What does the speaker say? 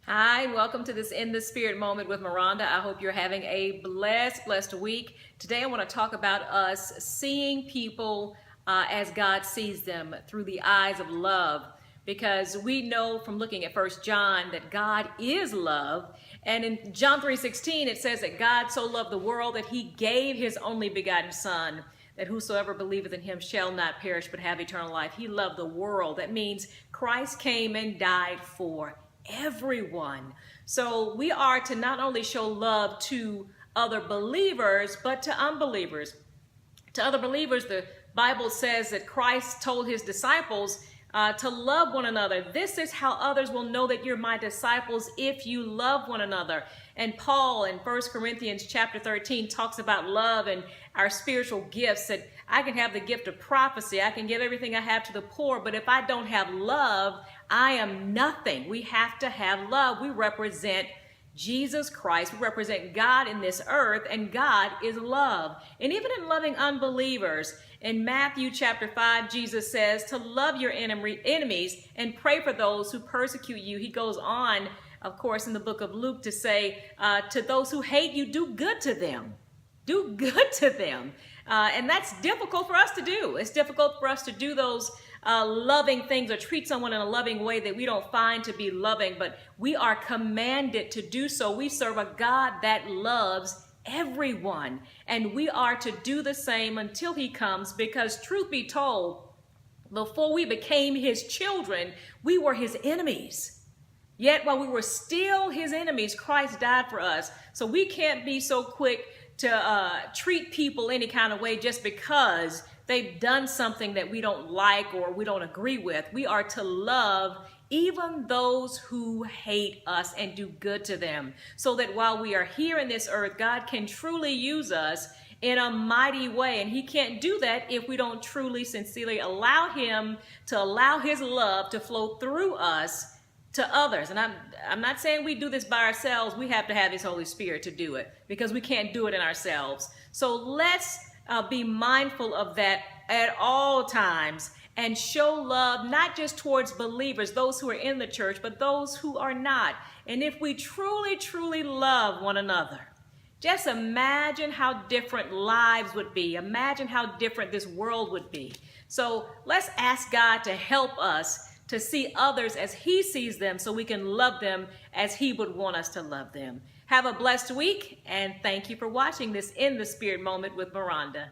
Hi, and welcome to this In the Spirit moment with Myronda. I hope you're having a blessed week. Today I want to talk about us seeing people as God sees them through the eyes of love, because we know from looking at 1 John that God is love. And in John 3:16 it says that God so loved the world that he gave his only begotten Son, that whosoever believeth in him shall not perish but have eternal life. He loved the world. That means Christ came and died for everyone. So we are to not only show love to other believers, but to unbelievers. To other believers, the Bible says that Christ told his disciples to love one another. This is how others will know that you're my disciples, if you love one another. And Paul in 1 Corinthians chapter 13 talks about love and our spiritual gifts, that I can have the gift of prophecy, I can give everything I have to the poor, but if I don't have love, I am nothing. We have to have love. We represent Jesus Christ. We represent God in this earth, and God is love. And even in loving unbelievers, in Matthew chapter 5, Jesus says to love your enemies and pray for those who persecute you. He goes on, of course, in the book of Luke to say, to those who hate you, do good to them. Do good to them. And that's difficult for us to do. It's difficult for us to do those loving things or treat someone in a loving way that we don't find to be loving, but we are commanded to do so. We serve a God that loves everyone, and we are to do the same until he comes, because truth be told, before we became his children, we were his enemies. Yet while we were still his enemies, Christ died for us. So we can't be so quick to treat people any kind of way just because they've done something that we don't like or we don't agree with. We are to love even those who hate us and do good to them, so that while we are here in this earth, God can truly use us in a mighty way. And he can't do that if we don't truly, sincerely allow him to allow his love to flow through us to others. And I'm not saying we do this by ourselves. We have to have his Holy Spirit to do it, because we can't do it in ourselves. So let's be mindful of that at all times, and show love not just towards believers, those who are in the church, but those who are not. And if we truly love one another, just imagine how different lives would be. Imagine how different this world would be. So let's ask God to help us to see others as he sees them, so we can love them as he would want us to love them. Have a blessed week, and thank you for watching this In the Spirit moment with Myronda.